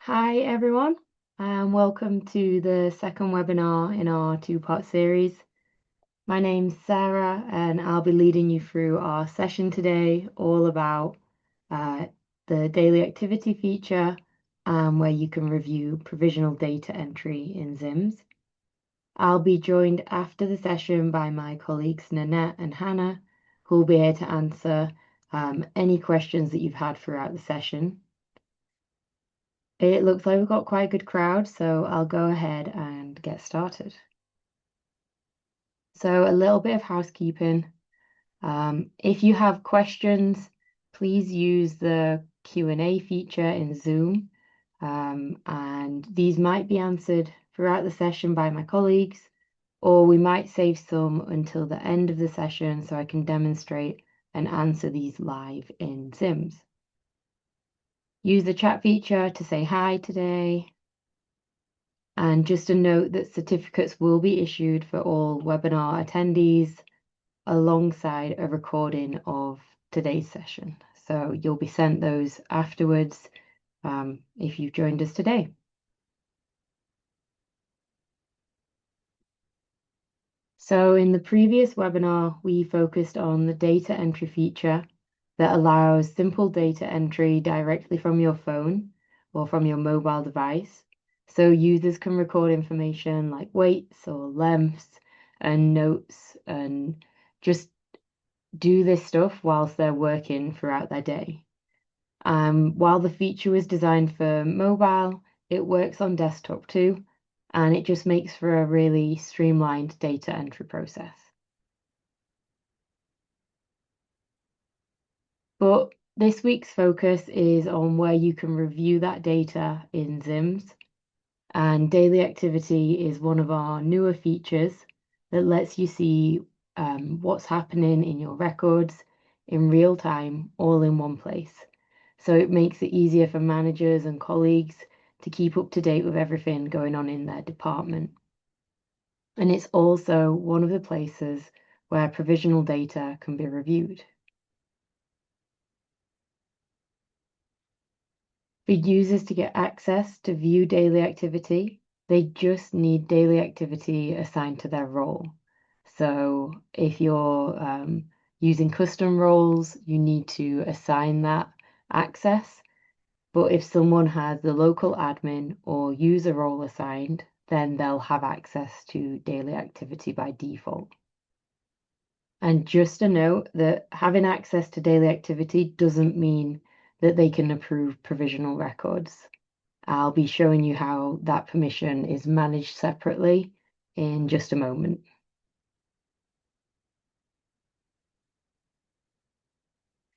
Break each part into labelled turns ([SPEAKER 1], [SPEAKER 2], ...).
[SPEAKER 1] Hi everyone, and welcome to the second webinar in our two-part series. My name's Sarah, and I'll be leading you through our session today, all about the daily activity feature, where you can review provisional data entry in ZIMS. I'll be joined after the session by my colleagues Nanette and Hannah, who will be here to answer any questions that you've had throughout the session. It looks like we've got quite a good crowd, so I'll go ahead and get started. So a little bit of housekeeping. If you have questions, please use the Q&A feature in Zoom, and these might be answered throughout the session by my colleagues, or we might save some until the end of the session so I can demonstrate and answer these live in ZIMS. Use the chat feature to say hi today. And just a note that certificates will be issued for all webinar attendees alongside a recording of today's session. So you'll be sent those afterwards if you've joined us today. So in the previous webinar, we focused on the data entry feature that allows simple data entry directly from your phone or from your mobile device. So users can record information like weights or lengths and notes and just do this stuff whilst they're working throughout their day. While the feature was designed for mobile, it works on desktop too, and it just makes for a really streamlined data entry process. But this week's focus is on where you can review that data in ZIMS. And daily activity is one of our newer features that lets you see what's happening in your records in real time, all in one place. So it makes it easier for managers and colleagues to keep up to date with everything going on in their department. And it's also one of the places where provisional data can be reviewed. For users to get access to view daily activity, they just need daily activity assigned to their role. So if you're using custom roles, you need to assign that access. But if someone has the local admin or user role assigned, then they'll have access to daily activity by default. And just a note that having access to daily activity doesn't mean that they can approve provisional records. I'll be showing you how that permission is managed separately in just a moment.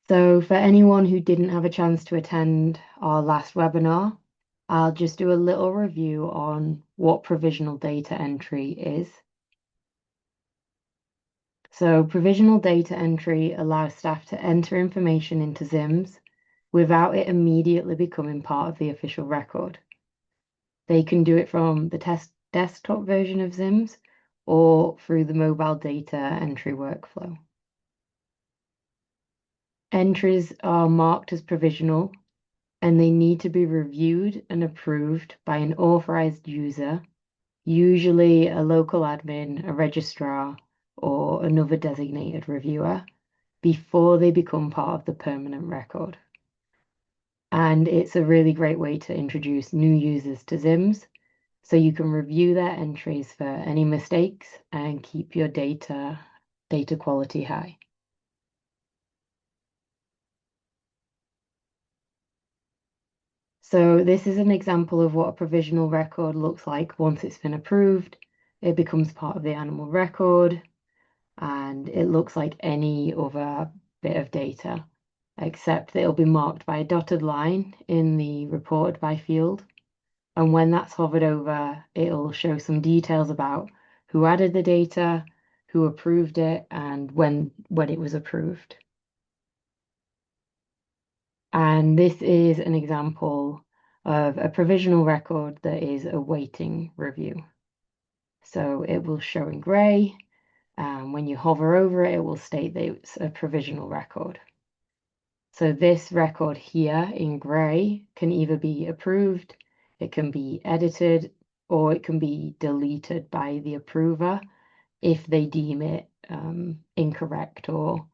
[SPEAKER 1] So for anyone who didn't have a chance to attend our last webinar, I'll just do a little review on what provisional data entry is. So provisional data entry allows staff to enter information into ZIMS without it immediately becoming part of the official record. They can do it from the desktop version of ZIMS or through the mobile data entry workflow. Entries are marked as provisional and they need to be reviewed and approved by an authorized user, usually a local admin, a registrar, or another designated reviewer, before they become part of the permanent record. And it's a really great way to introduce new users to ZIMS, so you can review their entries for any mistakes and keep your data quality high. So this is an example of what a provisional record looks like once it's been approved. It becomes part of the animal record, and it looks like any other bit of data, except that it'll be marked by a dotted line in the reported by field. And when that's hovered over, it'll show some details about who added the data, who approved it, and when it was approved. And this is an example of a provisional record that is awaiting review. So it will show in grey. When you hover over it, it will state that it's a provisional record. So this record here in grey can either be approved, it can be edited, or it can be deleted by the approver if they deem it incorrect or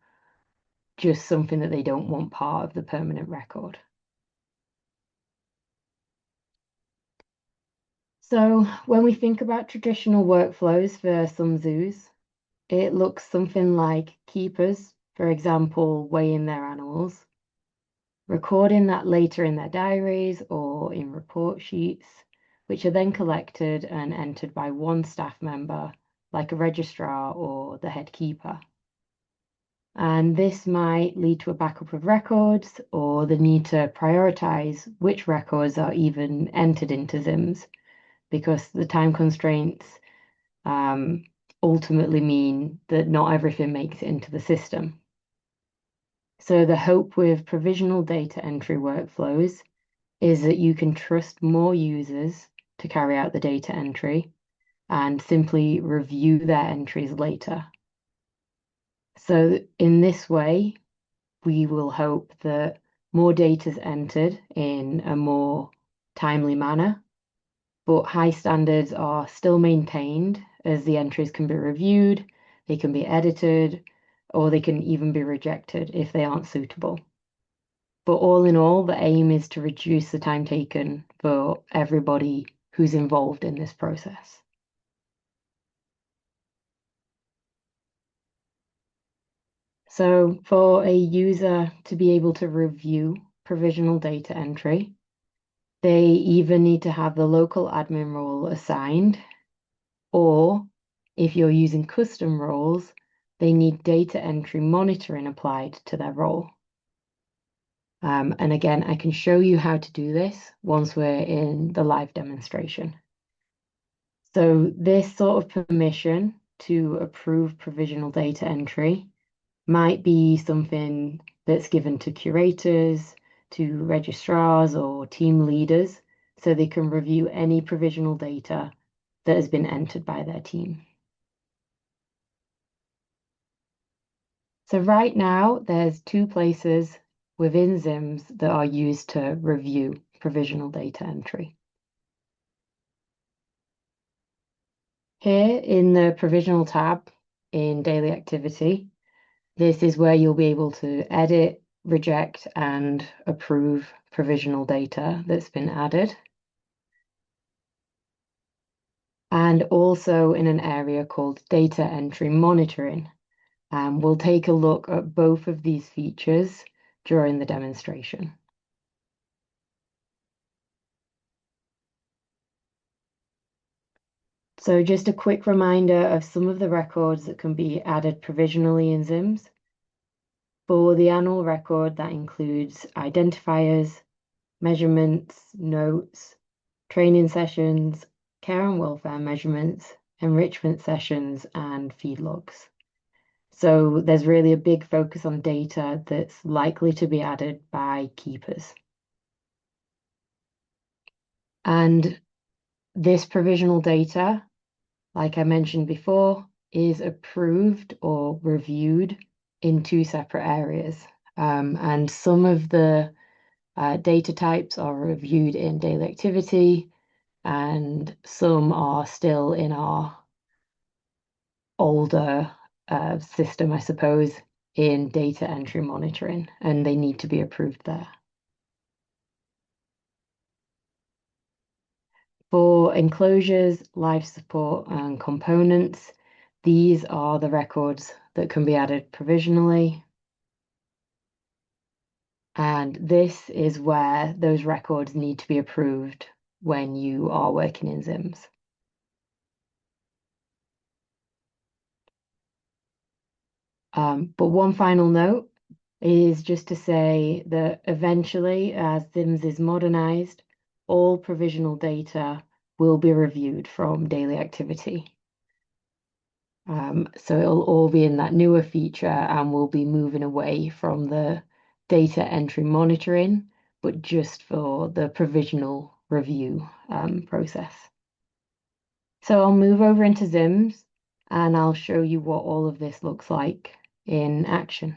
[SPEAKER 1] just something that they don't want part of the permanent record. So when we think about traditional workflows for some zoos, it looks something like keepers, for example, weighing their animals, recording that later in their diaries or in report sheets, which are then collected and entered by one staff member, like a registrar or the head keeper. And this might lead to a backup of records or the need to prioritize which records are even entered into ZIMS, because the time constraints ultimately mean that not everything makes it into the system. So the hope with provisional data entry workflows is that you can trust more users to carry out the data entry and simply review their entries later. So in this way, we will hope that more data is entered in a more timely manner, but high standards are still maintained as the entries can be reviewed, they can be edited, or they can even be rejected if they aren't suitable. But all in all, the aim is to reduce the time taken for everybody who's involved in this process. So for a user to be able to review provisional data entry, they either need to have the local admin role assigned, or if you're using custom roles, they need data entry monitoring applied to their role. And again, I can show you how to do this once we're in the live demonstration. So this sort of permission to approve provisional data entry might be something that's given to curators, to registrars or team leaders, so they can review any provisional data that has been entered by their team. So right now, there's two places within ZIMS that are used to review provisional data entry. Here in the provisional tab in Daily Activity, this is where you'll be able to edit, reject, and approve provisional data that's been added. And also in an area called Data Entry Monitoring. We'll take a look at both of these features during the demonstration. So just a quick reminder of some of the records that can be added provisionally in ZIMS. For the annual record, that includes identifiers, measurements, notes, training sessions, care and welfare measurements, enrichment sessions, and feed logs. So there's really a big focus on data that's likely to be added by keepers. And this provisional data, like I mentioned before, is approved or reviewed in two separate areas. And some of the data types are reviewed in Daily Activity, and some are still in our older system, I suppose, in data entry monitoring, and they need to be approved there. For enclosures, life support, and components, these are the records that can be added provisionally. And this is where those records need to be approved when you are working in ZIMS. But one final note is just to say that eventually, as ZIMS is modernized, all provisional data will be reviewed from Daily Activity. So it'll all be in that newer feature, and we'll be moving away from the data entry monitoring, but just for the provisional review process. So I'll move over into ZIMS and I'll show you what all of this looks like in action.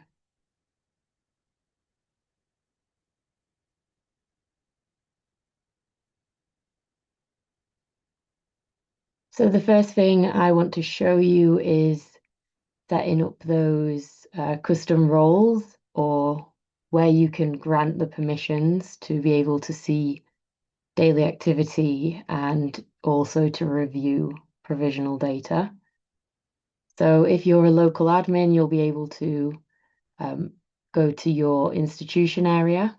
[SPEAKER 1] So the first thing I want to show you is setting up those custom roles, or where you can grant the permissions to be able to see daily activity and also to review provisional data. So if you're a local admin, you'll be able to go to your institution area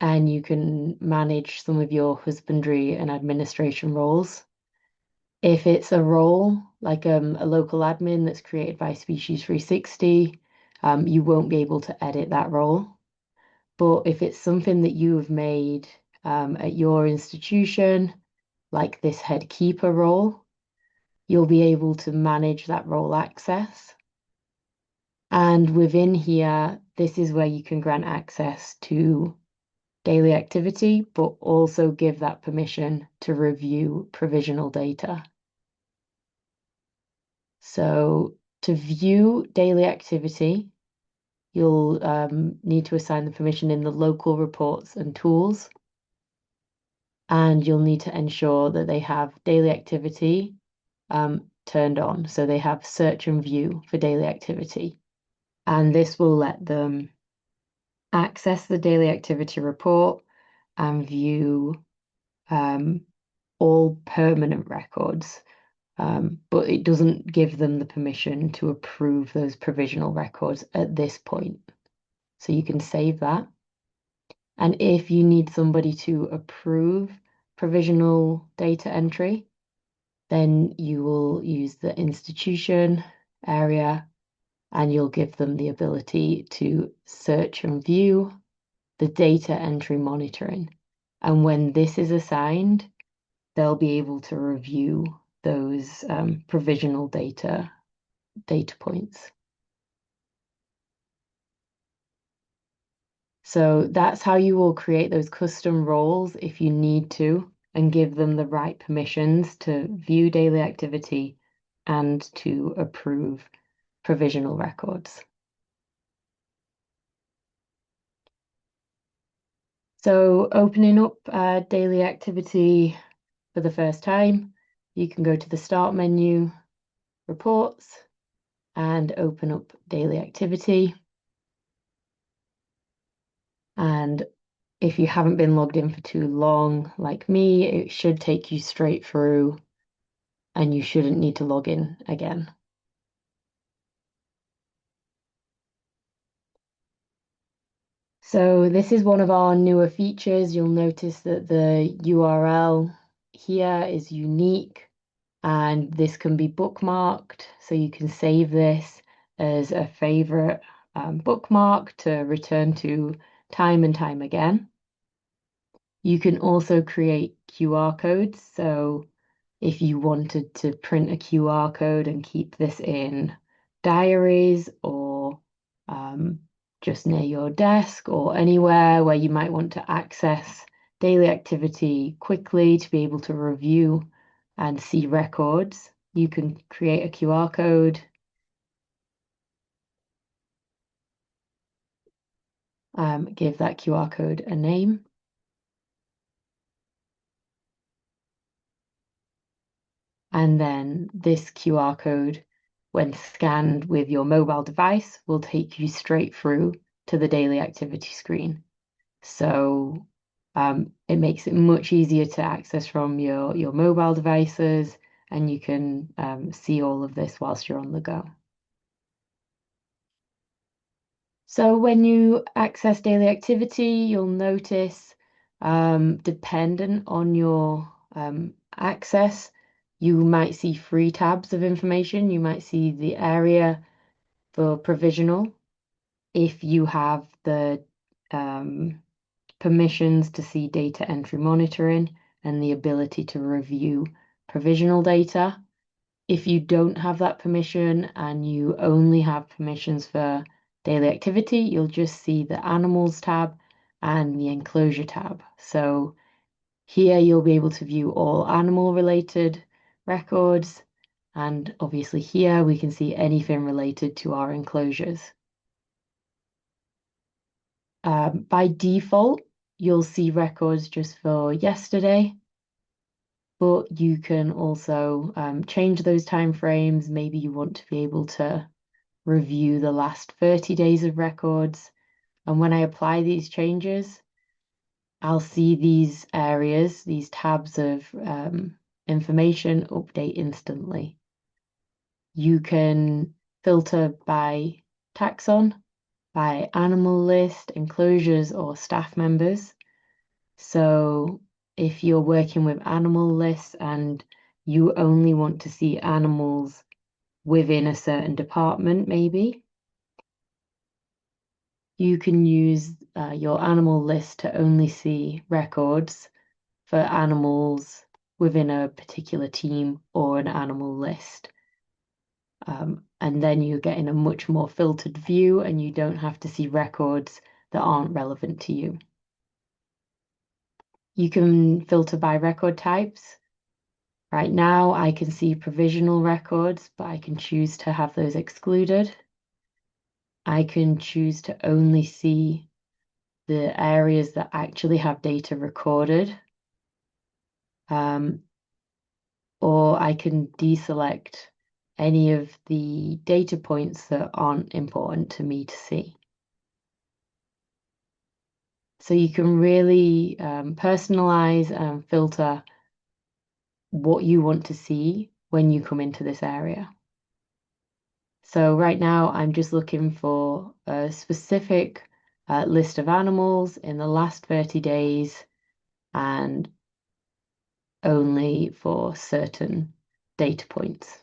[SPEAKER 1] and you can manage some of your husbandry and administration roles. If it's a role like a local admin that's created by Species 360, you won't be able to edit that role. But if it's something that you have made at your institution, like this head keeper role, you'll be able to manage that role access. And within here, this is where you can grant access to daily activity, but also give that permission to review provisional data. So to view daily activity, you'll need to assign the permission in the local reports and tools. And you'll need to ensure that they have daily activity turned on. So they have search and view for daily activity. And this will let them access the daily activity report and view all permanent records. But it doesn't give them the permission to approve those provisional records at this point. So you can save that. And if you need somebody to approve provisional data entry, then you will use the institution area and you'll give them the ability to search and view the data entry monitoring. And when this is assigned, they'll be able to review those provisional data points. So that's how you will create those custom roles if you need to, and give them the right permissions to view daily activity and to approve provisional records. So opening up daily activity for the first time, you can go to the Start menu, Reports, and open up daily activity. And if you haven't been logged in for too long, like me, it should take you straight through and you shouldn't need to log in again. So this is one of our newer features. You'll notice that the URL here is unique and this can be bookmarked. So you can save this as a favorite bookmark to return to time and time again. You can also create QR codes. So if you wanted to print a QR code and keep this in diaries or just near your desk or anywhere where you might want to access daily activity quickly to be able to review and see records, you can create a QR code, give that QR code a name. And then this QR code, when scanned with your mobile device, will take you straight through to the daily activity screen. So it makes it much easier to access from your mobile devices, and you can see all of this whilst you're on the go. So when you access daily activity, you'll notice, dependent on your access, you might see 3 tabs of information. You might see the area for provisional if you have the permissions to see data entry monitoring and the ability to review provisional data. If you don't have that permission and you only have permissions for daily activity, you'll just see the animals tab and the enclosure tab. So here you'll be able to view all animal related records. And obviously here we can see anything related to our enclosures. By default, you'll see records just for yesterday. But you can also change those time frames. Maybe you want to be able to review the last 30 days of records. And when I apply these changes, I'll see these areas, these tabs of information update instantly. You can filter by taxon, by animal list, enclosures, or staff members. So if you're working with animal lists and you only want to see animals within a certain department, maybe, you can use your animal list to only see records for animals within a particular team or an animal list. And then you're getting a much more filtered view and you don't have to see records that aren't relevant to you. You can filter by record types. Right now, I can see provisional records, but I can choose to have those excluded. I can choose to only see the areas that actually have data recorded. Or I can deselect any of the data points that aren't important to me to see. So you can really personalize and filter what you want to see when you come into this area. So right now I'm just looking for a specific list of animals in the last 30 days and only for certain data points.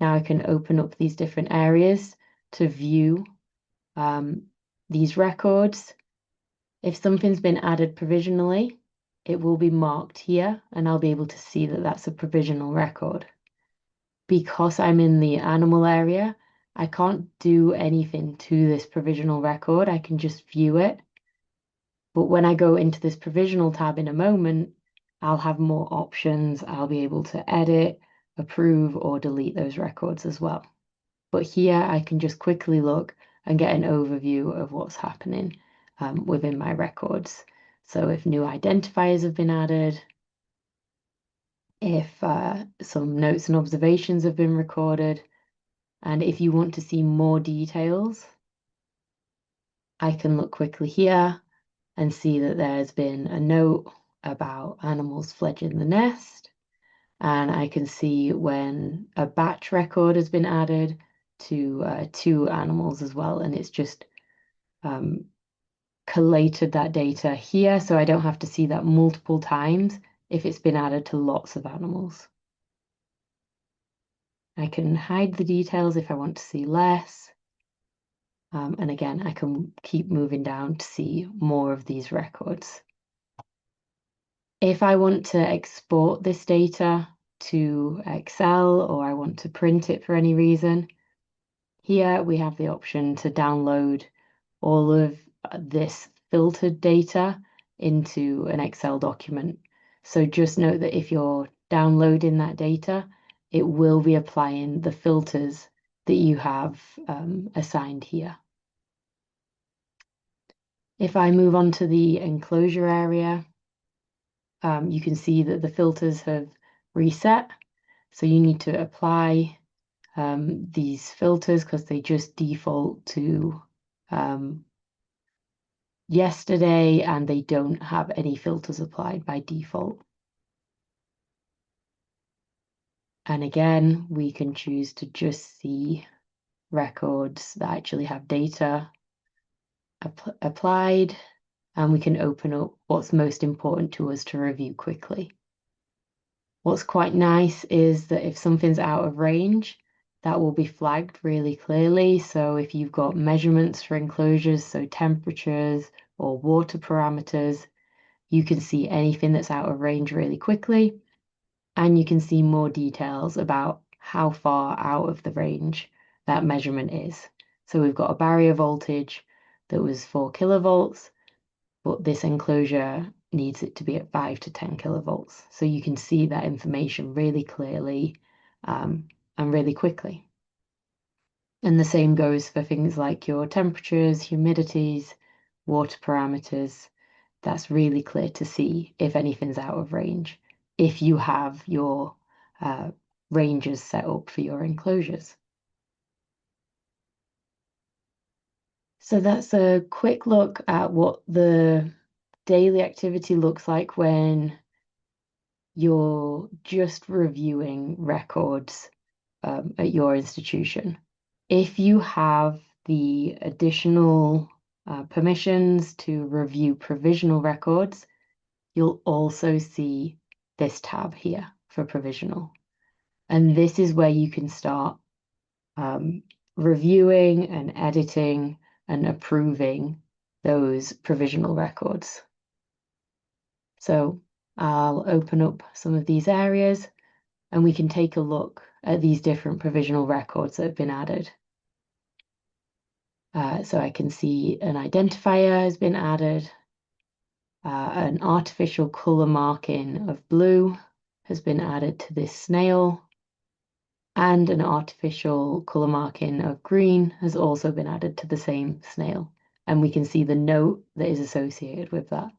[SPEAKER 1] Now I can open up these different areas to view these records. If something's been added provisionally, it will be marked here and I'll be able to see that that's a provisional record. Because I'm in the animal area, I can't do anything to this provisional record. I can just view it. But when I go into this provisional tab in a moment, I'll have more options. I'll be able to edit, approve, or delete those records as well. But here I can just quickly look and get an overview of what's happening within my records. So if new identifiers have been added, if some notes and observations have been recorded, and if you want to see more details, I can look quickly here and see that there's been a note about animals fledging the nest. And I can see when a batch record has been added to 2 animals as well. And it's just collated that data here, so I don't have to see that multiple times if it's been added to lots of animals. I can hide the details if I want to see less. And again, I can keep moving down to see more of these records. If I want to export this data to Excel or I want to print it for any reason, here we have the option to download all of this filtered data into an Excel document. So just note that if you're downloading that data, it will be applying the filters that you have assigned here. If I move on to the enclosure area, you can see that the filters have reset. So you need to apply these filters because they just default to yesterday and they don't have any filters applied by default. And again, we can choose to just see records that actually have data applied, and we can open up what's most important to us to review quickly. What's quite nice is that if something's out of range, that will be flagged really clearly. So if you've got measurements for enclosures, so temperatures or water parameters, you can see anything that's out of range really quickly. And you can see more details about how far out of the range that measurement is. So we've got a barrier voltage that was 4 kilovolts, but this enclosure needs it to be at 5 to 10 kilovolts. So you can see that information really clearly and really quickly. And the same goes for things like your temperatures, humidities, water parameters. That's really clear to see if anything's out of range. if you have your ranges set up for your enclosures. So that's a quick look at what the daily activity looks like when you're just reviewing records at your institution. If you have the additional permissions to review provisional records, you'll also see this tab here for provisional. And this is where you can start reviewing and editing and approving those provisional records. So I'll open up some of these areas and we can take a look at these different provisional records that have been added. So I can see an identifier has been added, an artificial color marking of blue has been added to this snail, and an artificial color marking of green has also been added to the same snail. And we can see the note that is associated with that.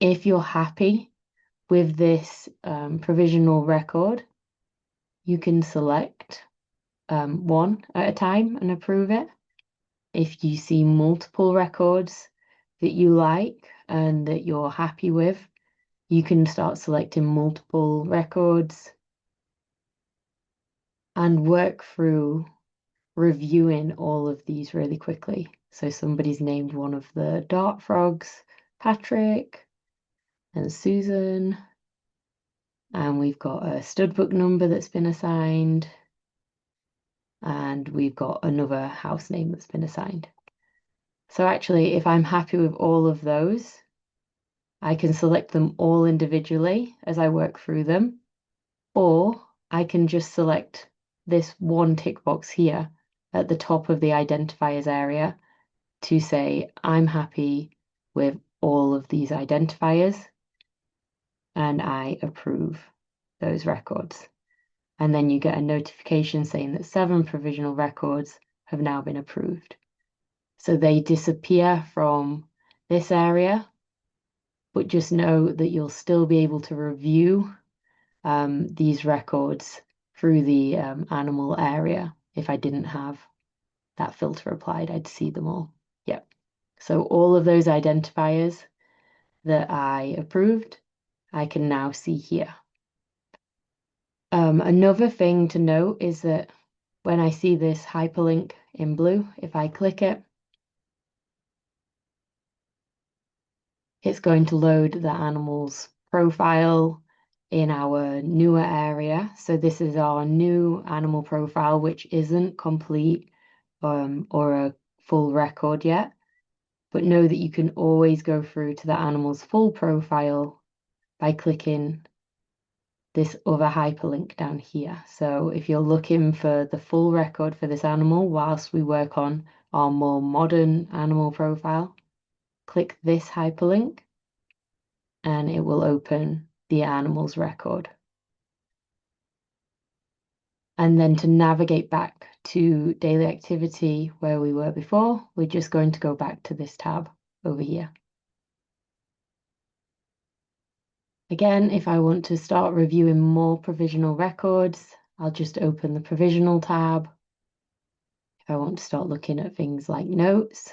[SPEAKER 1] If you're happy with this provisional record, you can select one at a time and approve it. If you see multiple records that you like and that you're happy with, you can start selecting multiple records and work through reviewing all of these really quickly. So somebody's named one of the dart frogs, Patrick and Susan, and we've got a stud book number that's been assigned, and we've got another house name that's been assigned. So actually, if I'm happy with all of those, I can select them all individually as I work through them, or I can just select this one tick box here at the top of the identifiers area to say, I'm happy with all of these identifiers and I approve those records. And then you get a notification saying that 7 provisional records have now been approved. So they disappear from this area, but just know that you'll still be able to review these records through the animal area. If I didn't have that filter applied, I'd see them all. Yep. So all of those identifiers that I approved, I can now see here. Another thing to note is that when I see this hyperlink in blue, if I click it, it's going to load the animal's profile in our newer area. So this is our new animal profile, which isn't complete or a full record yet. But know that you can always go through to the animal's full profile by clicking this other hyperlink down here. So if you're looking for the full record for this animal whilst we work on our more modern animal profile, click this hyperlink and it will open the animal's record. And then to navigate back to daily activity where we were before, we're just going to go back to this tab over here. Again, if I want to start reviewing more provisional records, I'll just open the provisional tab. If I want to start looking at things like notes,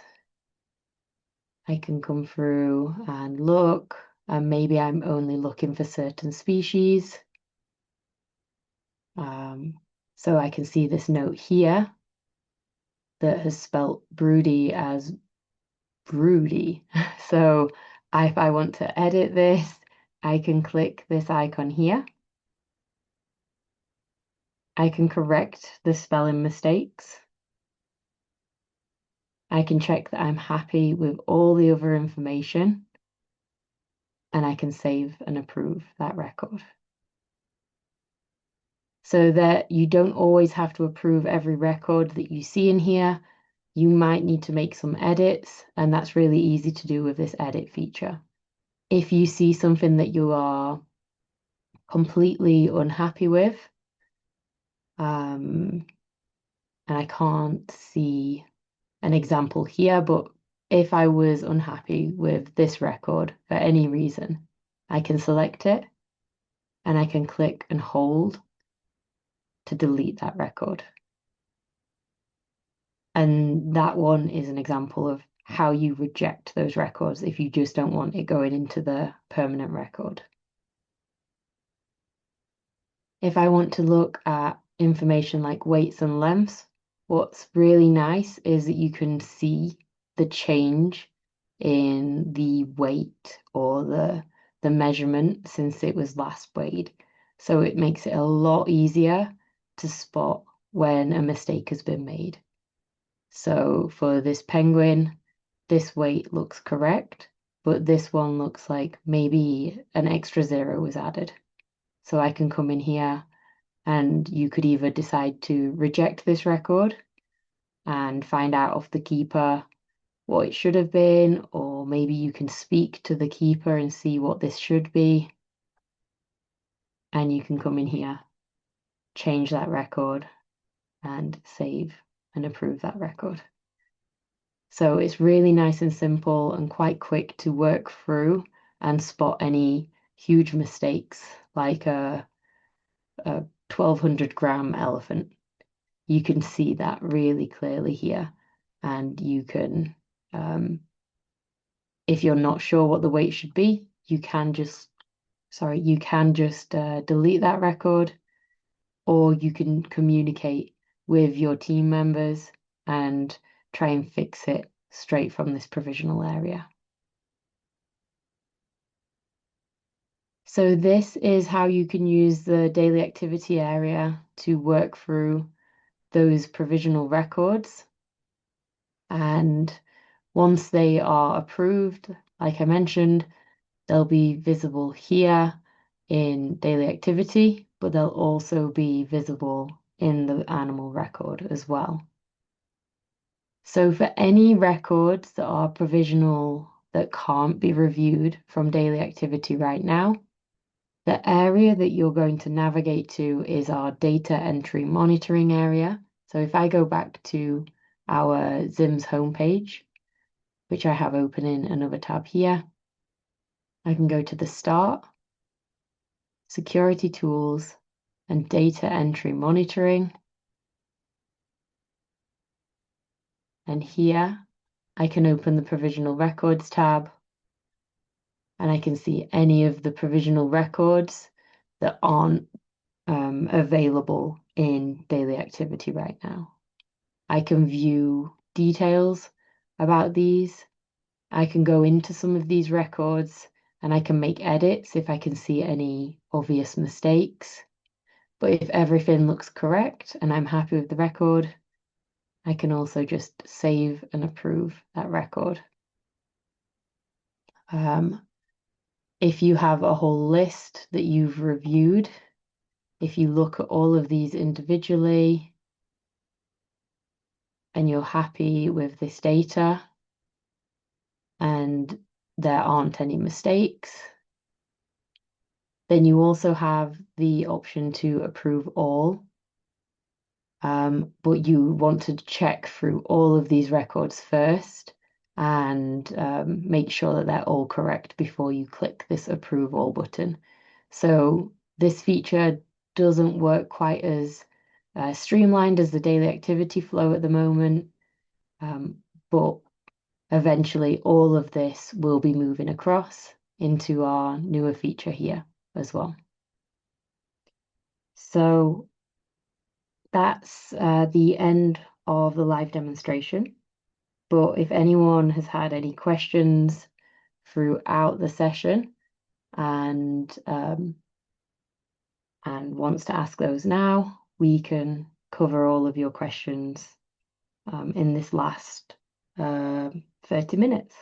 [SPEAKER 1] I can come through and look, and maybe I'm only looking for certain species. So I can see this note here that has spelt broody as broody. So if I want to edit this, I can click this icon here. I can correct the spelling mistakes. I can check that I'm happy with all the other information, and I can save and approve that record. So that you don't always have to approve every record that you see in here. You might need to make some edits, and that's really easy to do with this edit feature. If you see something that you are completely unhappy with, and I can't see an example here, but if I was unhappy with this record for any reason, I can select it and I can click and hold to delete that record. And that one is an example of how you reject those records if you just don't want it going into the permanent record. If I want to look at information like weights and lengths, what's really nice is that you can see the change in the weight or the measurement since it was last weighed. So it makes it a lot easier to spot when a mistake has been made. So for this penguin, this weight looks correct, but this one looks like maybe an extra zero was added. So I can come in here and you could either decide to reject this record and find out of the keeper what it should have been, or maybe you can speak to the keeper and see what this should be. And you can come in here, change that record, and save and approve that record. So it's really nice and simple and quite quick to work through and spot any huge mistakes like a 1200-gram elephant. You can see that really clearly here. And you can, if you're not sure what the weight should be, you can just delete that record, or you can communicate with your team members and try and fix it straight from this provisional area. So this is how you can use the daily activity area to work through those provisional records. And once they are approved, like I mentioned, they'll be visible here in daily activity, but they'll also be visible in the animal record as well. So for any records that are provisional that can't be reviewed from daily activity right now, the area that you're going to navigate to is our data entry monitoring area. So if I go back to our ZIMS homepage, which I have open in another tab here, I can go to the Start, Security Tools, and Data Entry Monitoring. And here I can open the Provisional Records tab, and I can see any of the provisional records that aren't available in daily activity right now. I can view details about these. I can go into some of these records and I can make edits if I can see any obvious mistakes. But if everything looks correct and I'm happy with the record, I can also just save and approve that record. If you have a whole list that you've reviewed, if you look at all of these individually and you're happy with this data and there aren't any mistakes, then you also have the option to approve all. But you want to check through all of these records first and make sure that they're all correct before you click this approve all button. So this feature doesn't work quite as streamlined as the daily activity flow at the moment, but eventually all of this will be moving across into our newer feature here as well. So that's the end of the live demonstration. But if anyone has had any questions throughout the session and wants to ask those now, we can cover all of your questions in this last 30 minutes.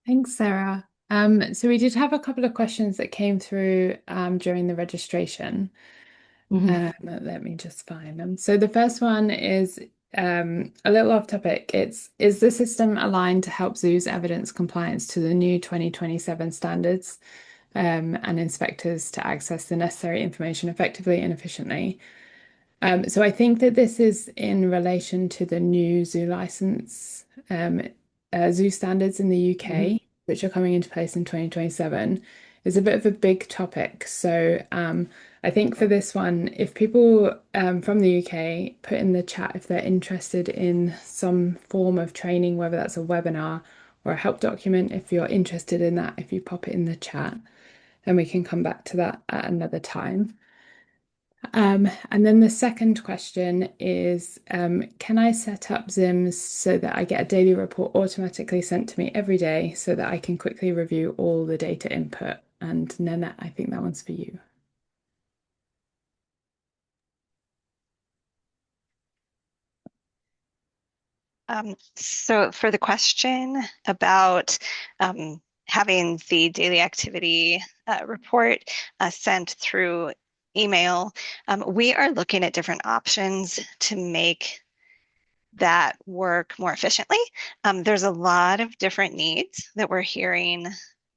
[SPEAKER 2] Thanks, Sarah. So we did have a couple of questions that came through during the registration. Let me just find them. So the first one is a little off topic. Is the system aligned to help zoos evidence compliance to the new 2027 standards and inspectors to access the necessary information effectively and efficiently? So I think that this is in relation to the new zoo license, zoo standards in the UK. which are coming into place in 2027, is a bit of a big topic. So I think for this one, if people from the UK put in the chat if they're interested in some form of training, whether that's a webinar or a help document, if you're interested in that, if you pop it in the chat, then we can come back to that at another time. And then the second question is, can I set up ZIMS so that I get a daily report automatically sent to me every day so that I can quickly review all the data input? And Nanette, I think that one's for you.
[SPEAKER 3] So for the question about having the daily activity report sent through email, we are looking at different options to make that work more efficiently. There's a lot of different needs that we're hearing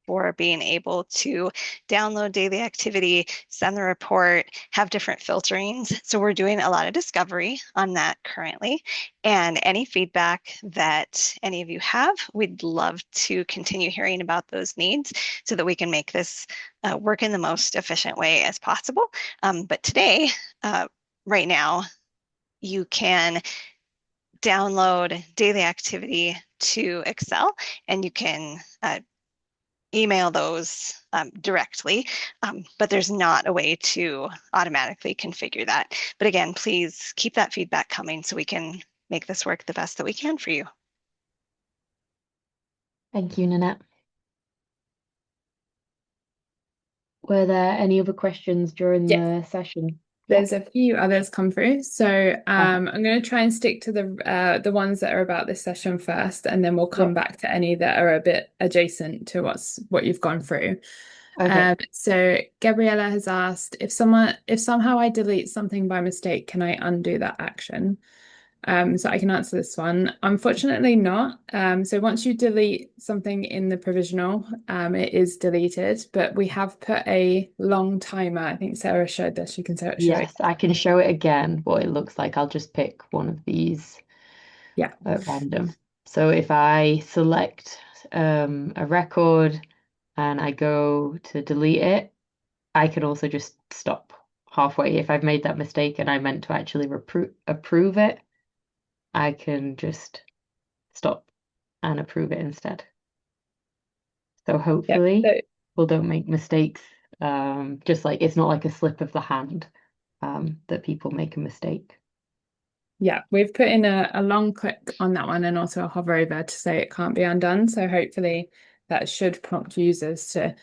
[SPEAKER 3] for being able to download daily activity, send the report, have different filterings. So we're doing a lot of discovery on that currently. And any feedback that any of you have, we'd love to continue hearing about those needs so that we can make this work in the most efficient way as possible. But today, right now, you can download daily activity to Excel and you can email those directly, but there's not a way to automatically configure that. But again, please keep that feedback coming so we can make this work the best that we can for you.
[SPEAKER 1] Thank you, Nanette. Were there any other questions during
[SPEAKER 2] Yes,
[SPEAKER 1] the session? Yeah,
[SPEAKER 2] there's a few others come through. So
[SPEAKER 1] perfect.
[SPEAKER 2] I'm going to try and stick to the ones that are about this session first, and then we'll come
[SPEAKER 1] Yep.
[SPEAKER 2] back to any that are a bit adjacent to what you've gone through.
[SPEAKER 1] Okay.
[SPEAKER 2] So Gabriella has asked if somehow I delete something by mistake, can I undo that action? So I can answer this one. Unfortunately not. So once you delete something in the provisional, it is deleted, but we have put a long timer. I think Sarah showed this. You can show it.
[SPEAKER 1] Yes, I can show it again, but it looks like I'll just pick one of these
[SPEAKER 2] Yeah.
[SPEAKER 1] at random. So if I select a record and I go to delete it, I can also just stop halfway. If I've made that mistake and I meant to actually approve it, I can just stop and approve it instead. So
[SPEAKER 2] Yeah.
[SPEAKER 1] hopefully
[SPEAKER 2] So
[SPEAKER 1] people don't make mistakes. Just like it's not like a slip of the hand that people make a mistake.
[SPEAKER 2] yeah, we've put in a long click on that one and also a hover over to say it can't be undone. So hopefully that should prompt users to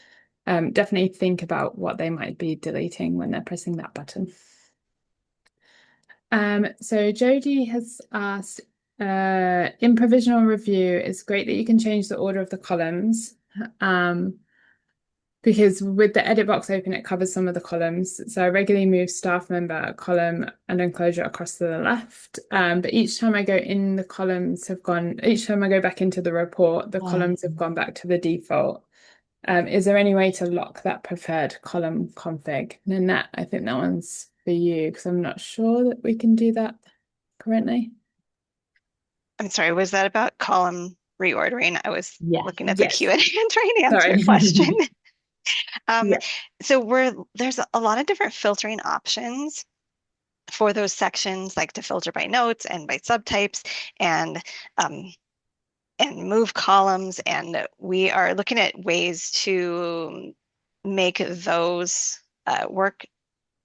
[SPEAKER 2] definitely think about what they might be deleting when they're pressing that button. So Jody has asked, in provisional review, it's great that you can change the order of the columns. Because with the edit box open, it covers some of the columns. So I regularly move staff member column and enclosure across to the left. But each time I go in, each time I go back into the report, the columns have gone back to the default. Is there any way to lock that preferred column config? And that, I think that one's for you because I'm not sure that we can do that currently.
[SPEAKER 3] I'm sorry, was that about column reordering? I was
[SPEAKER 1] Yes.
[SPEAKER 3] looking at the
[SPEAKER 2] Yes.
[SPEAKER 3] Q&A and trying to answer a
[SPEAKER 2] Sorry.
[SPEAKER 3] question. Um,
[SPEAKER 2] Yeah.
[SPEAKER 3] so there's a lot of different filtering options for those sections, like to filter by notes and by subtypes and um, and move columns. And we are looking at ways to make those work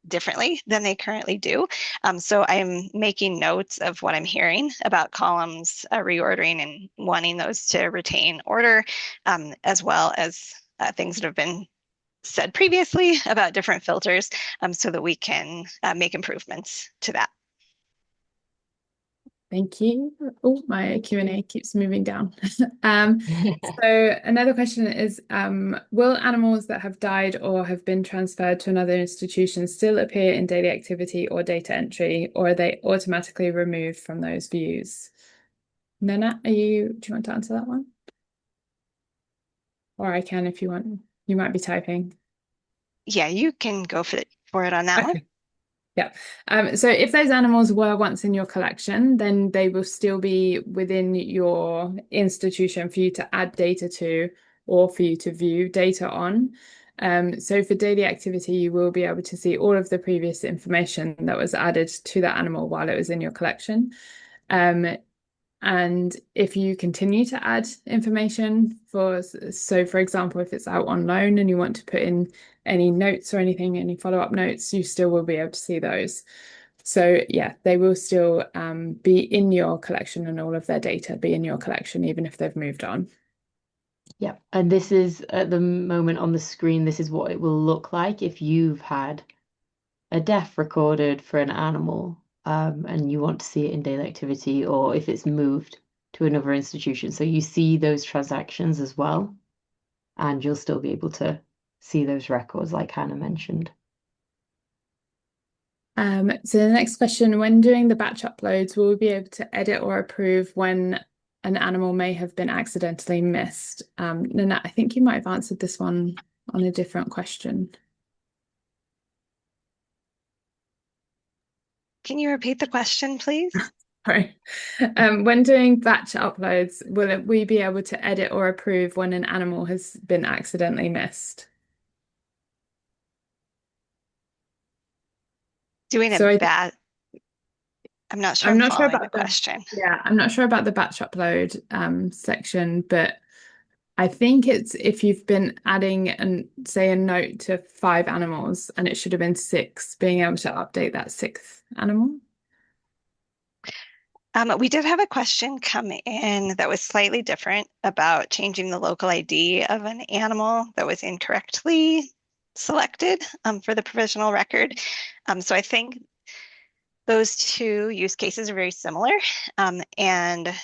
[SPEAKER 3] differently than they currently do. So I'm making notes of what I'm hearing about columns reordering and wanting those to retain order, as well as things that have been said previously about different filters, so that we can make improvements to that.
[SPEAKER 2] Thank you. Oh, my Q&A keeps moving down. So another question is, will animals that have died or have been transferred to another institution still appear in daily activity or data entry, or are they automatically removed from those views? Nana, do you want to answer that one? Or I can if you want. You might be typing.
[SPEAKER 3] Yeah, you can go for it on that one.
[SPEAKER 2] Okay. Yeah. So if those animals were once in your collection, then they will still be within your institution for you to add data to or for you to view data on. So for daily activity, you will be able to see all of the previous information that was added to that animal while it was in your collection. And if you continue to add information so for example, if it's out on loan and you want to put in any notes or anything, any follow-up notes, you still will be able to see those. So yeah, they will still be in your collection, and all of their data be in your collection, even if they've moved on.
[SPEAKER 1] Yeah, and this is at the moment on the screen, this is what it will look like if you've had a death recorded for an animal, and you want to see it in daily activity, or if it's moved to another institution. So you see those transactions as well, and you'll still be able to see those records like Hannah mentioned.
[SPEAKER 2] So the next question, when doing the batch uploads, will we be able to edit or approve when an animal may have been accidentally missed? Nanette, I think you might have answered this one on a different question.
[SPEAKER 3] Can you repeat the question, please?
[SPEAKER 2] Sorry. When doing batch uploads, will we be able to edit or approve when an animal has been accidentally missed?
[SPEAKER 3] Doing
[SPEAKER 2] So
[SPEAKER 3] a bat. I'm not sure I'm
[SPEAKER 2] not sure
[SPEAKER 3] following the
[SPEAKER 2] about
[SPEAKER 3] question.
[SPEAKER 2] I'm not sure about the batch upload section, but I think it's if you've been adding say a note to 5 animals and it should have been 6, being able to update that 6th animal.
[SPEAKER 3] We did have a question come in that was slightly different about changing the local ID of an animal that was incorrectly selected for the provisional record. So I think those two use cases are very similar, and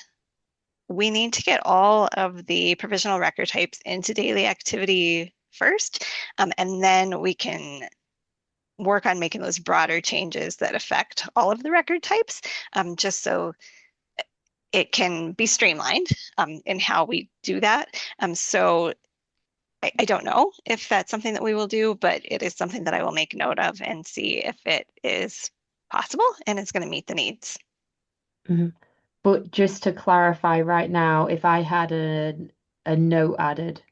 [SPEAKER 3] we need to get all of the provisional record types into daily activity first, and then we can work on making those broader changes that affect all of the record types, just so it can be streamlined in how we do that. So I don't know if that's something that we will do, but it is something that I will make note of and see if it is possible and it's going to meet the needs.
[SPEAKER 1] Mhm. But just to clarify right now, if I had a note added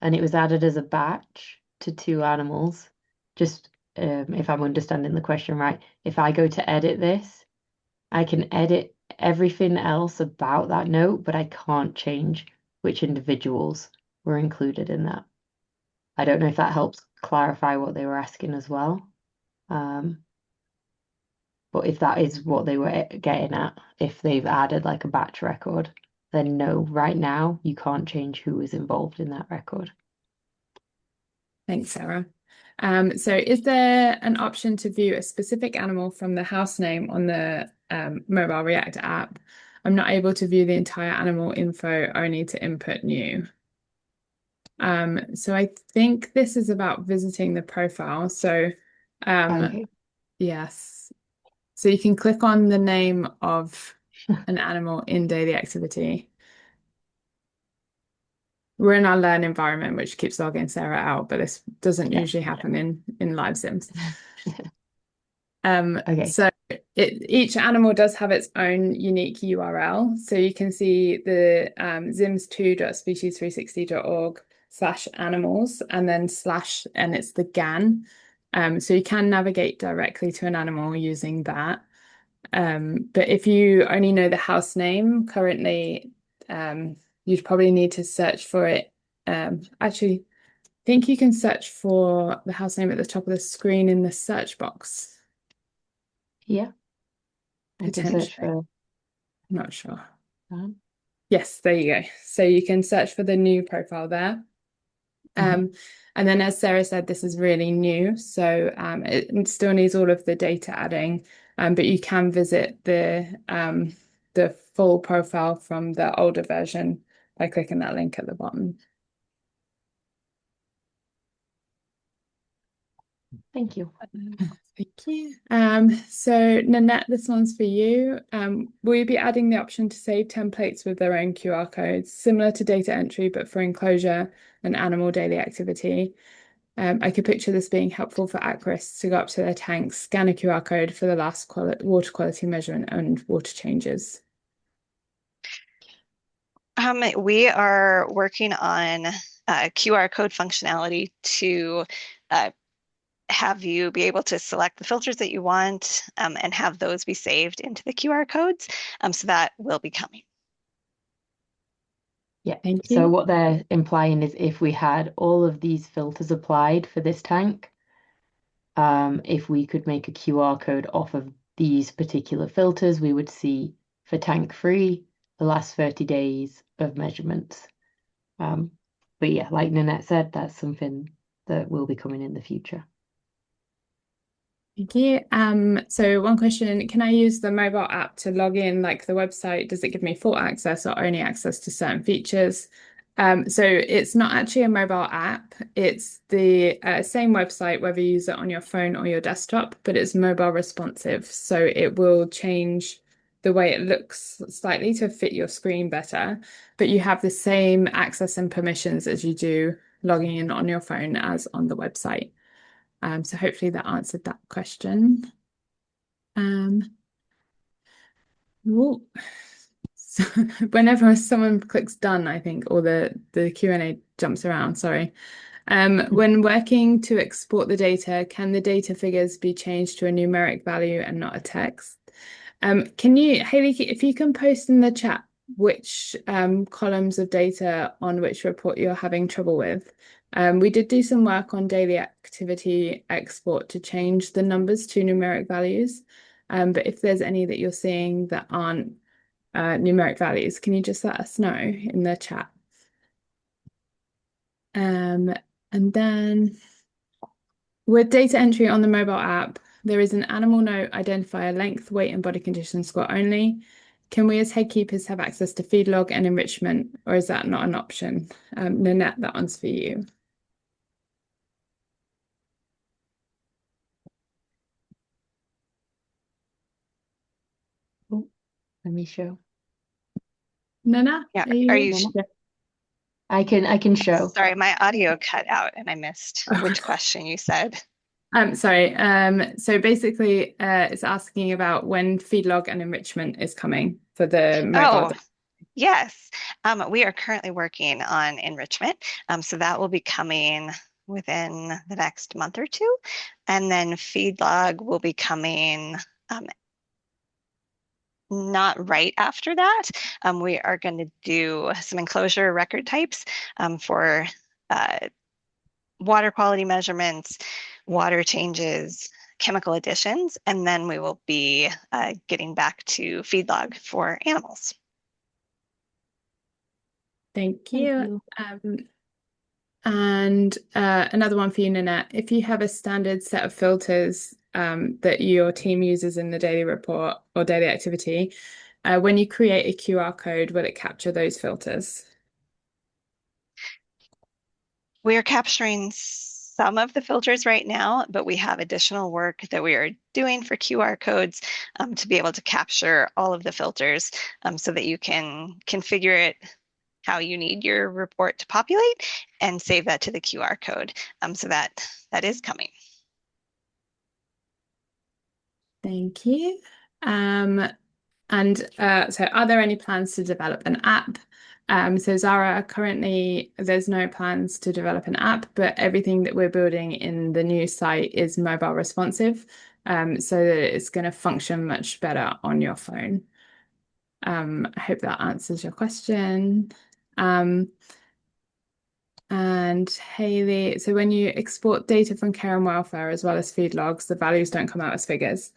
[SPEAKER 1] and it was added as a batch to 2 animals, just if I'm understanding the question right, if I go to edit this, I can edit everything else about that note, but I can't change which individuals were included in that. I don't know if that helps clarify what they were asking as well. But if that is what they were getting at, if they've added like a batch record, then no, right now you can't change who is involved in that record.
[SPEAKER 2] Thanks, Sarah. So is there an option to view a specific animal from the house name on the mobile React app? I'm not able to view the entire animal info, only to input new. So I think this is about visiting the profile. So
[SPEAKER 1] Okay.
[SPEAKER 2] yes. So you can click on the name of an animal in daily activity. We're in our learn environment, which keeps logging Sarah out, but this doesn't
[SPEAKER 1] Yeah.
[SPEAKER 2] usually happen in live ZIMS.
[SPEAKER 1] Okay.
[SPEAKER 2] So each animal does have its own unique URL. So you can see the zims2.species360.org/animals and then / and it's the GAN. So you can navigate directly to an animal using that. But if you only know the house name currently, you'd probably need to search for it. Actually, I think you can search for the house name at the top of the screen in the search box.
[SPEAKER 1] Yeah. I can search
[SPEAKER 2] Potentially.
[SPEAKER 1] for
[SPEAKER 2] I'm not sure.
[SPEAKER 1] that.
[SPEAKER 2] Yes, there you go. So you can search for the new profile there. And then, as Sarah said, this is really new, so it still needs all of the data adding, but you can visit the full profile from the older version by clicking that link at the bottom.
[SPEAKER 1] Thank you.
[SPEAKER 2] Thank you. So Nanette, this one's for you. Will you be adding the option to save templates with their own QR codes, similar to data entry, but for enclosure and animal daily activity? I could picture this being helpful for aquarists to go up to their tanks, scan a QR code for the last water quality measurement and water changes.
[SPEAKER 3] We are working on QR code functionality to have you be able to select the filters that you want and have those be saved into the QR codes. So that will be coming.
[SPEAKER 1] Yeah.
[SPEAKER 2] Thank
[SPEAKER 1] So
[SPEAKER 2] you.
[SPEAKER 1] what they're implying is if we had all of these filters applied for this tank, if we could make a QR code off of these particular filters, we would see for tank three the last 30 days of measurements. But yeah, like Nanette said, that's something that will be coming in the future.
[SPEAKER 2] Thank you. So one question, can I use the mobile app to log in, like the website? Does it give me full access or only access to certain features? So it's not actually a mobile app. It's the same website, whether you use it on your phone or your desktop, but it's mobile responsive. So it will change the way it looks slightly to fit your screen better, but you have the same access and permissions as you do logging in on your phone as on the website. So hopefully that answered that question. Um, so whenever someone clicks done, I think, or the Q&A jumps around, sorry. When working to export the data, can the data figures be changed to a numeric value and not a text? Can you, Hayley, if you can post in the chat which columns of data on which report you're having trouble with. We did do some work on daily activity export to change the numbers to numeric values. But if there's any that you're seeing that aren't numeric values, can you just let us know in the chat? And then with data entry on the mobile app, there is an animal note identifier length, weight, and body condition score only. Can we as head keepers have access to feed log and enrichment, or is that not an option? Nanette, that one's for you.
[SPEAKER 1] Oh, let me show.
[SPEAKER 2] Nanette,
[SPEAKER 3] Yeah,
[SPEAKER 2] are you?
[SPEAKER 1] Yeah. I can show.
[SPEAKER 3] Sorry, my audio cut out and I missed which question you said.
[SPEAKER 2] Sorry. So basically, it's asking about when feedlog and enrichment is coming for the mobile.
[SPEAKER 3] Oh, yes. We are currently working on enrichment. So that will be coming within the next month or two. And then feedlog will be coming not right after that. We are going to do some enclosure record types for water quality measurements, water changes, chemical additions, and then we will be getting back to feedlog for animals.
[SPEAKER 2] Thank you. And another one for you, Nanette. If you have a standard set of filters that your team uses in the daily report or daily activity, when you create a QR code, will it capture those filters?
[SPEAKER 3] We are capturing some of the filters right now, but we have additional work that we are doing for QR codes to be able to capture all of the filters so that you can configure it how you need your report to populate and save that to the QR code. So that is coming.
[SPEAKER 2] Thank you. So are there any plans to develop an app? So Zara, currently there's no plans to develop an app, but everything that we're building in the new site is mobile responsive, so that it's going to function much better on your phone. I hope that answers your question. And Hayley, so when you export data from care and welfare as well as feed logs, the values don't come out as figures.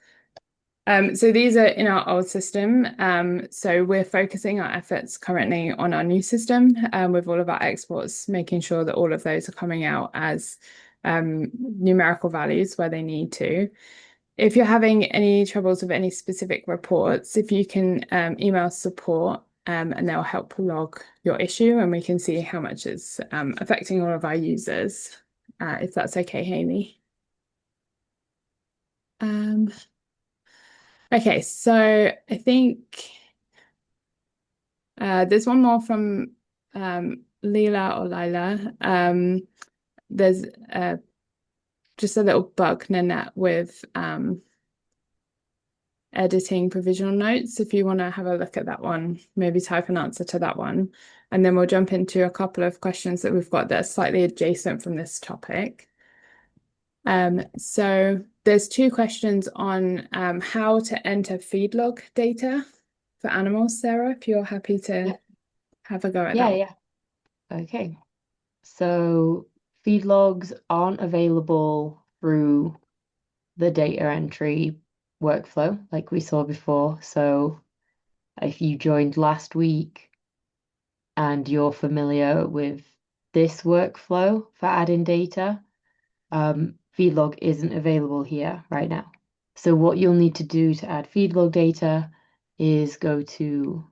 [SPEAKER 2] So these are in our old system. So we're focusing our efforts currently on our new system with all of our exports, making sure that all of those are coming out as numerical values where they need to. If you're having any troubles with any specific reports, if you can email support and they'll help log your issue and we can see how much it's affecting all of our users, if that's okay, Hayley. Okay, so I think there's one more from Leela or Lila. There's just a little bug, Nanette, with editing provisional notes if you want to have a look at that one, maybe type an answer to that one. And then we'll jump into a couple of questions that we've got that are slightly adjacent from this topic. So there's two questions on how to enter feedlog data for animals, Sarah, if you're happy to have a go at that one.
[SPEAKER 1] Yeah. Okay. So feed logs aren't available through the data entry workflow like we saw before. So if you joined last week and you're familiar with this workflow for adding data, feedlog isn't available here right now. So what you'll need to do to add feedlog data is go to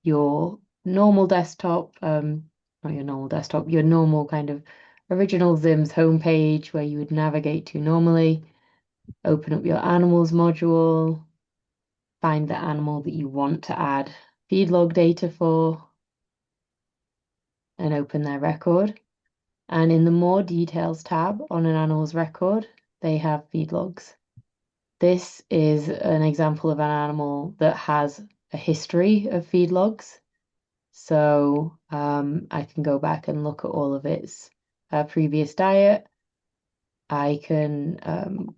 [SPEAKER 1] your normal desktop, not your normal desktop, your normal kind of original ZIMS homepage where you would navigate to normally, open up your animals module, find the animal that you want to add feedlog data for, and open their record. And in the More Details tab on an animal's record, they have feedlogs. This is an example of an animal that has a history of feedlogs. So I can go back and look at all of its previous diet. I can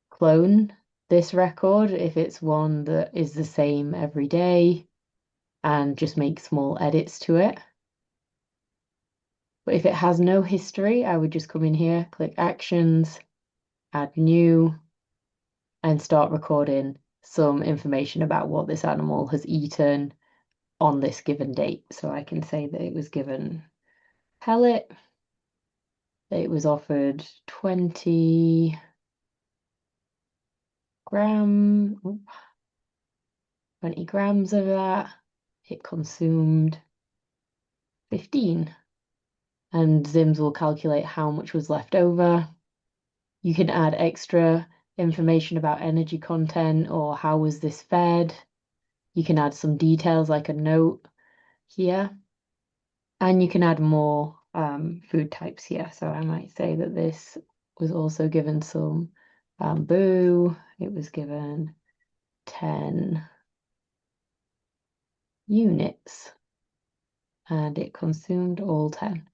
[SPEAKER 1] clone this record if it's one that is the same every day and just make small edits to it. But if it has no history, I would just come in here, click Actions, Add New, and start recording some information about what this animal has eaten on this given date. So I can say that it was given pellet, that it was offered 20 grams of that. It consumed 15. And ZIMS will calculate how much was left over. You can add extra information about energy content or how was this fed. You can add some details like a note here. And you can add more food types here. So I might say that this was also given some bamboo. It was given 10 units and it consumed all 10.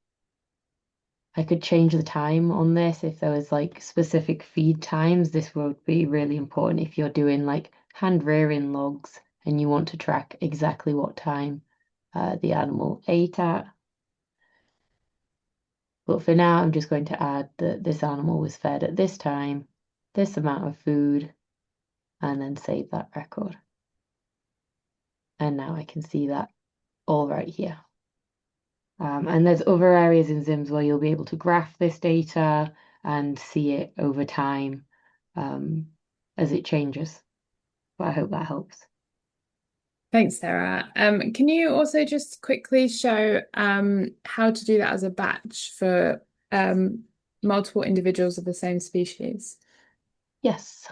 [SPEAKER 1] I could change the time on this if there was like specific feed times. This would be really important if you're doing like hand rearing logs and you want to track exactly what time the animal ate at. But for now, I'm just going to add that this animal was fed at this time, this amount of food, and then save that record. And now I can see that all right here. And there's other areas in ZIMS where you'll be able to graph this data and see it over time as it changes. But I hope that helps.
[SPEAKER 2] Thanks, Sarah. Can you also just quickly show how to do that as a batch for multiple individuals of the same species?
[SPEAKER 1] Yes.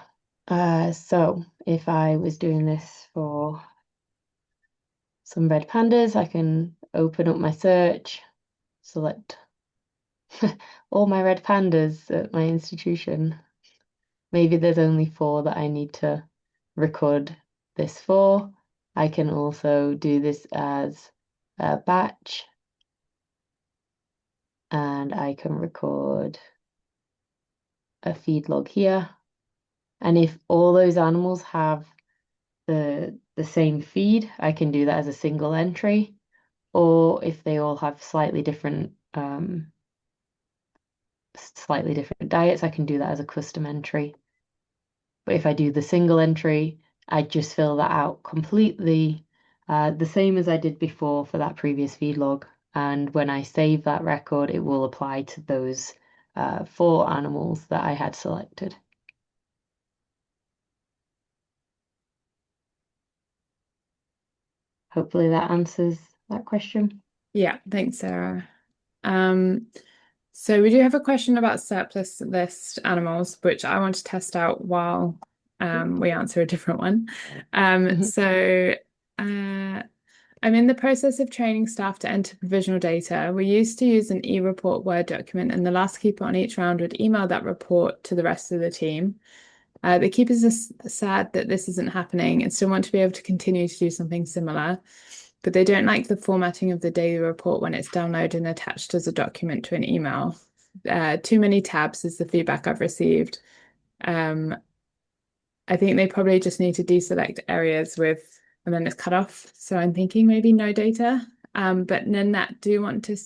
[SPEAKER 1] So if I was doing this for some red pandas, I can open up my search, select all my red pandas at my institution. Maybe there's only 4 that I need to record this for. I can also do this as a batch and I can record a feed log here. And if all those animals have the same feed, I can do that as a single entry. Or if they all have slightly different diets, I can do that as a custom entry. But if I do the single entry, I just fill that out completely, the same as I did before for that previous feed log. And when I save that record, it will apply to those 4 animals that I had selected. Hopefully that answers that question.
[SPEAKER 2] Yeah, thanks, Sarah. So we do have a question about surplus list animals, which I want to test out while we answer a different one. So I'm in the process of training staff to enter provisional data. We used to use an e-report Word document, and the last keeper on each round would email that report to the rest of the team. The keepers are sad that this isn't happening and still want to be able to continue to do something similar, but they don't like the formatting of the daily report when it's downloaded and attached as a document to an email. Too many tabs is the feedback I've received. I think they probably just need to deselect areas with, and then it's cut off. So I'm thinking maybe no data. But Nanette, do you want to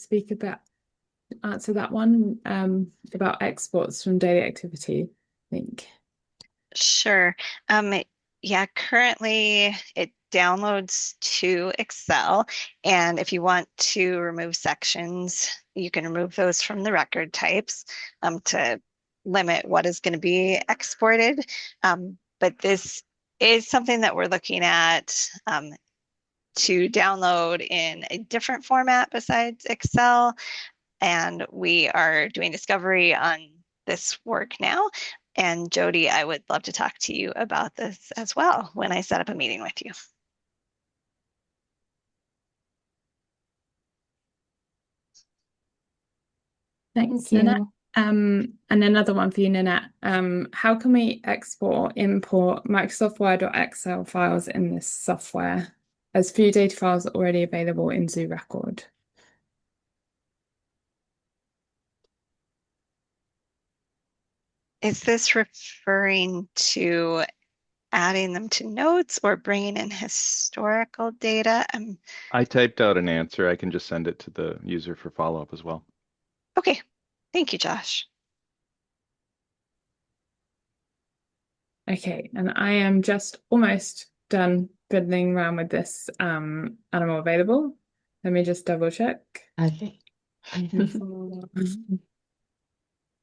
[SPEAKER 2] answer that one about exports from daily activity? I think.
[SPEAKER 3] Sure. Yeah, currently it downloads to Excel, and if you want to remove sections, you can remove those from the record types to limit what is going to be exported. But this is something that we're looking at to download in a different format besides Excel, and we are doing discovery on this work now. And Jody, I would love to talk to you about this as well when I set up a meeting with you.
[SPEAKER 2] Thanks,
[SPEAKER 1] Thank
[SPEAKER 2] Nanette.
[SPEAKER 1] you.
[SPEAKER 2] And another one for you, Nanette. How can we import Microsoft Word or Excel files in this software, as few data files are already available in Zoological?
[SPEAKER 3] Is this referring to adding them to notes or bringing in historical data?
[SPEAKER 4] I typed out an answer. I can just send it to the user for follow-up as well.
[SPEAKER 3] Okay, thank you, Josh.
[SPEAKER 2] Okay, and I am just almost done fiddling around with this animal available. Let me just double check.
[SPEAKER 1] Okay.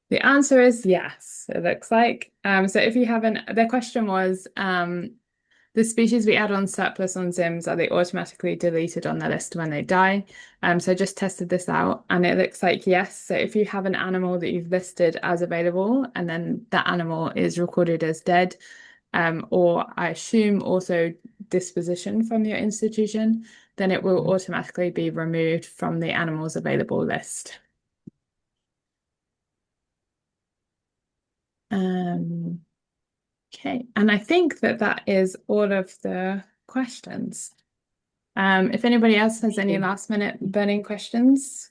[SPEAKER 2] The answer is yes, it looks like. So if you haven't, the question was the species we add on surplus on ZIMS, are they automatically deleted on the list when they die? So I just tested this out and it looks like yes. So if you have an animal that you've listed as available and then that animal is recorded as dead, or I assume also disposition from your institution, then it will automatically be removed from the animals available list. Okay, and I think that is all of the questions. If anybody else has any last minute burning questions,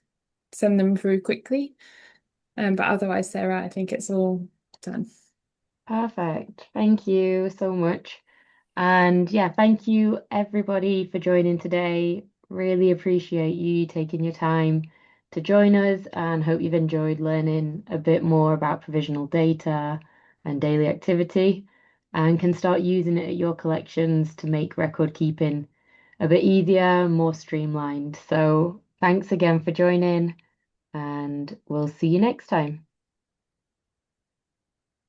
[SPEAKER 2] send them through quickly. But otherwise, Sarah, I think it's all done.
[SPEAKER 1] Perfect. Thank you so much. And yeah, thank you everybody for joining today. Really appreciate you taking your time to join us and hope you've enjoyed learning a bit more about provisional data and daily activity and can start using it at your collections to make record keeping a bit easier, more streamlined. So thanks again for joining and we'll see you next time.